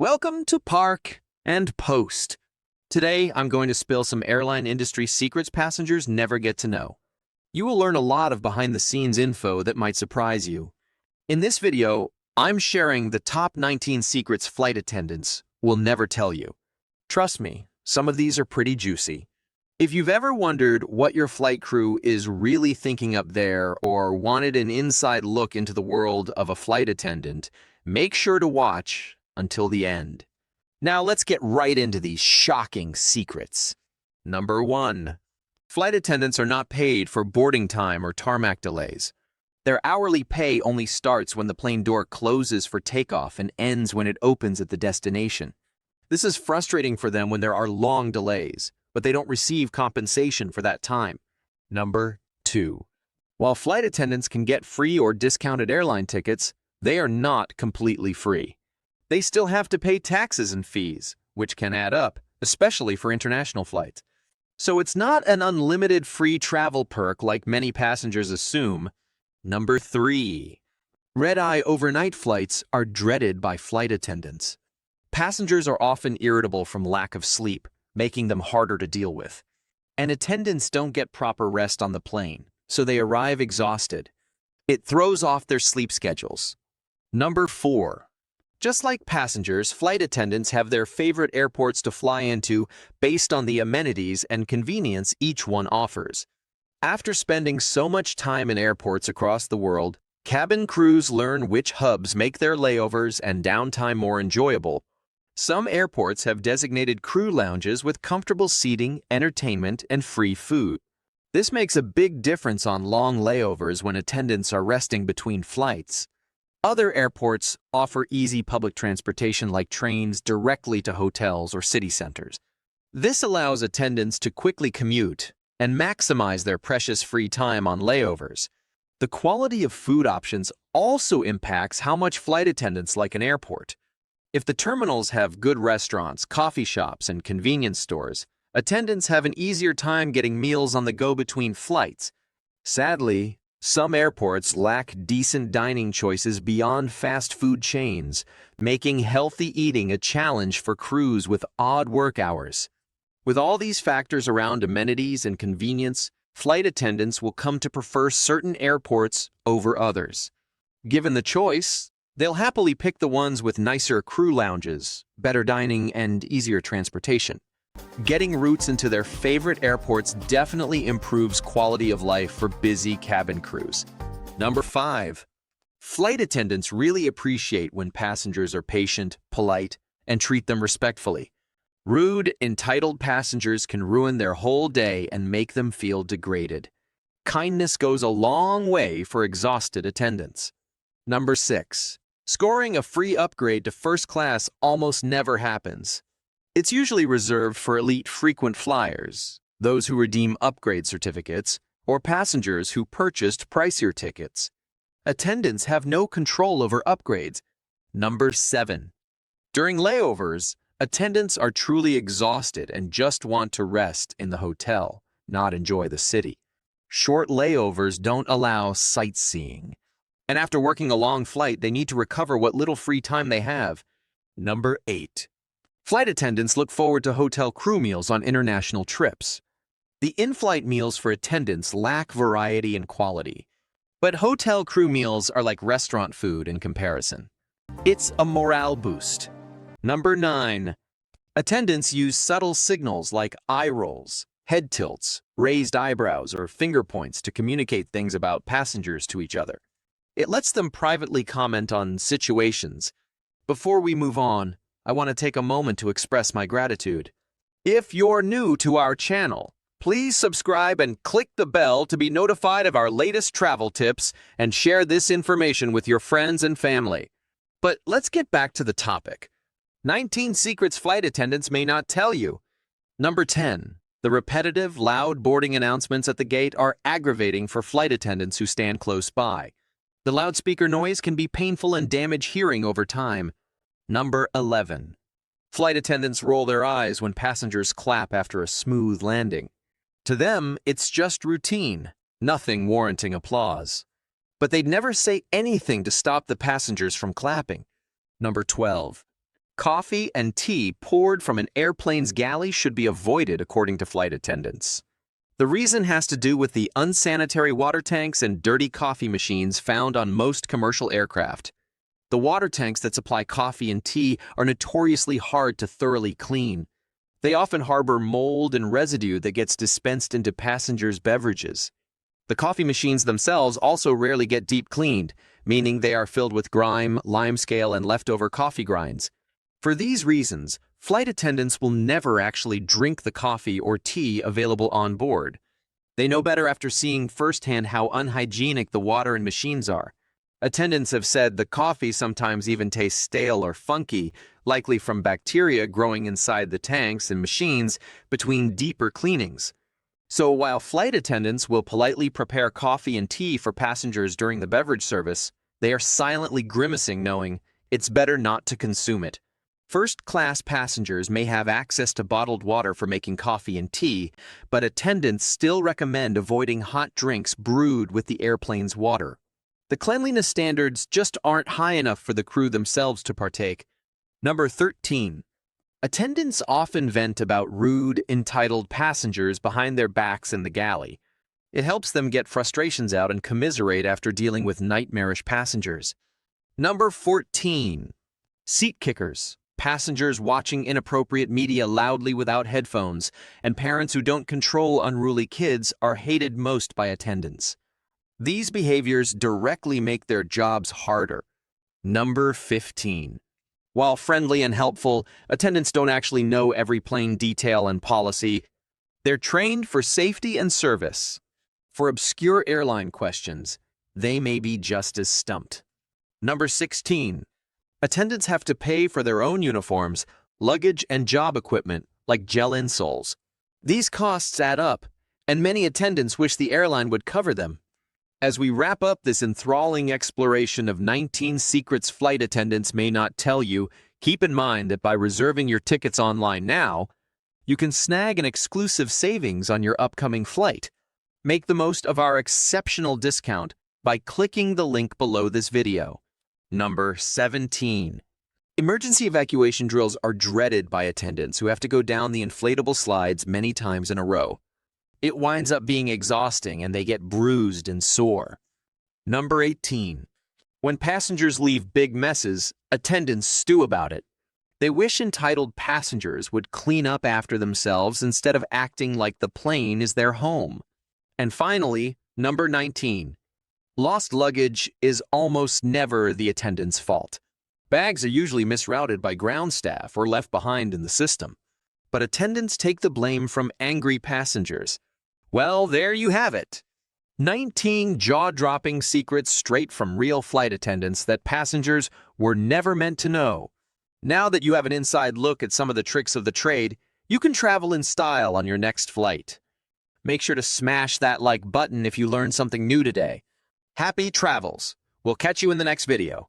Welcome to Park and Post. Today, I'm going to spill some airline industry secrets passengers never get to know. You will learn a lot of behind-the-scenes info that might surprise you. In this video, I'm sharing the top 19 secrets flight attendants will never tell you. Trust me, some of these are pretty juicy. If you've ever wondered what your flight crew is really thinking up there or wanted an inside look into the world of a flight attendant, make sure to watch until the end. Now let's get right into these shocking secrets. Number 1. Flight attendants are not paid for boarding time or tarmac delays. Their hourly pay only starts when the plane door closes for takeoff and ends when it opens at the destination. This is frustrating for them when there are long delays, but they don't receive compensation for that time. Number 2. While flight attendants can get free or discounted airline tickets, they are not completely free. They still have to pay taxes and fees, which can add up, especially for international flights. So it's not an unlimited free travel perk like many passengers assume. Number 3. Red-eye overnight flights are dreaded by flight attendants. Passengers are often irritable from lack of sleep, making them harder to deal with. And attendants don't get proper rest on the plane, so they arrive exhausted. It throws off their sleep schedules. Number 4. Just like passengers, flight attendants have their favorite airports to fly into based on the amenities and convenience each one offers. After spending so much time in airports across the world, cabin crews learn which hubs make their layovers and downtime more enjoyable. Some airports have designated crew lounges with comfortable seating, entertainment, and free food. This makes a big difference on long layovers when attendants are resting between flights. Other airports offer easy public transportation like trains directly to hotels or city centers. This allows attendants to quickly commute and maximize their precious free time on layovers. The quality of food options also impacts how much flight attendants like an airport. If the terminals have good restaurants, coffee shops, and convenience stores, attendants have an easier time getting meals on the go between flights. Sadly, some airports lack decent dining choices beyond fast food chains, making healthy eating a challenge for crews with odd work hours. With all these factors around amenities and convenience, flight attendants will come to prefer certain airports over others. Given the choice, they'll happily pick the ones with nicer crew lounges, better dining, and easier transportation. Getting routes into their favorite airports definitely improves quality of life for busy cabin crews. Number 5. Flight attendants really appreciate when passengers are patient, polite, and treat them respectfully. Rude, entitled passengers can ruin their whole day and make them feel degraded. Kindness goes a long way for exhausted attendants. Number 6. Scoring a free upgrade to first class almost never happens. It's usually reserved for elite frequent flyers, those who redeem upgrade certificates, or passengers who purchased pricier tickets. Attendants have no control over upgrades. Number 7. During layovers, attendants are truly exhausted and just want to rest in the hotel, not enjoy the city. Short layovers don't allow sightseeing. And after working a long flight, they need to recover what little free time they have. Number 8. Flight attendants look forward to hotel crew meals on international trips. The in-flight meals for attendants lack variety and quality, but hotel crew meals are like restaurant food in comparison. It's a morale boost. Number 9. Attendants use subtle signals like eye rolls, head tilts, raised eyebrows, or finger points to communicate things about passengers to each other. It lets them privately comment on situations. Before we move on, I want to take a moment to express my gratitude. If you're new to our channel, please subscribe and click the bell to be notified of our latest travel tips and share this information with your friends and family. But let's get back to the topic. 19 secrets flight attendants may not tell you. Number 10. The repetitive, loud boarding announcements at the gate are aggravating for flight attendants who stand close by. The loudspeaker noise can be painful and damage hearing over time. Number 11. Flight attendants roll their eyes when passengers clap after a smooth landing. To them, it's just routine, nothing warranting applause. But they'd never say anything to stop the passengers from clapping. Number 12. Coffee and tea poured from an airplane's galley should be avoided, according to flight attendants. The reason has to do with the unsanitary water tanks and dirty coffee machines found on most commercial aircraft. The water tanks that supply coffee and tea are notoriously hard to thoroughly clean. They often harbor mold and residue that gets dispensed into passengers' beverages. The coffee machines themselves also rarely get deep cleaned, meaning they are filled with grime, limescale, and leftover coffee grinds. For these reasons, flight attendants will never actually drink the coffee or tea available on board. They know better after seeing firsthand how unhygienic the water and machines are. Attendants have said the coffee sometimes even tastes stale or funky, likely from bacteria growing inside the tanks and machines between deeper cleanings. So while flight attendants will politely prepare coffee and tea for passengers during the beverage service, they are silently grimacing knowing it's better not to consume it. First-class passengers may have access to bottled water for making coffee and tea, but attendants still recommend avoiding hot drinks brewed with the airplane's water. The cleanliness standards just aren't high enough for the crew themselves to partake. Number 13. Attendants often vent about rude, entitled passengers behind their backs in the galley. It helps them get frustrations out and commiserate after dealing with nightmarish passengers. Number 14. Seat kickers. Passengers watching inappropriate media loudly without headphones, and parents who don't control unruly kids are hated most by attendants. These behaviors directly make their jobs harder. Number 15. While friendly and helpful, attendants don't actually know every plane detail and policy. They're trained for safety and service. For obscure airline questions, they may be just as stumped. Number 16. Attendants have to pay for their own uniforms, luggage, and job equipment, like gel insoles. These costs add up, and many attendants wish the airline would cover them. As we wrap up this enthralling exploration of 19 secrets flight attendants may not tell you, keep in mind that by reserving your tickets online now, you can snag an exclusive savings on your upcoming flight. Make the most of our exceptional discount by clicking the link below this video. Number 17. Emergency evacuation drills are dreaded by attendants who have to go down the inflatable slides many times in a row. It winds up being exhausting and they get bruised and sore. Number 18. When passengers leave big messes, attendants stew about it. They wish entitled passengers would clean up after themselves instead of acting like the plane is their home. And finally, number 19. Lost luggage is almost never the attendant's fault. Bags are usually misrouted by ground staff or left behind in the system. But attendants take the blame from angry passengers. Well, there you have it. 19 jaw-dropping secrets straight from real flight attendants that passengers were never meant to know. Now that you have an inside look at some of the tricks of the trade, you can travel in style on your next flight. Make sure to smash that like button if you learned something new today. Happy travels! We'll catch you in the next video.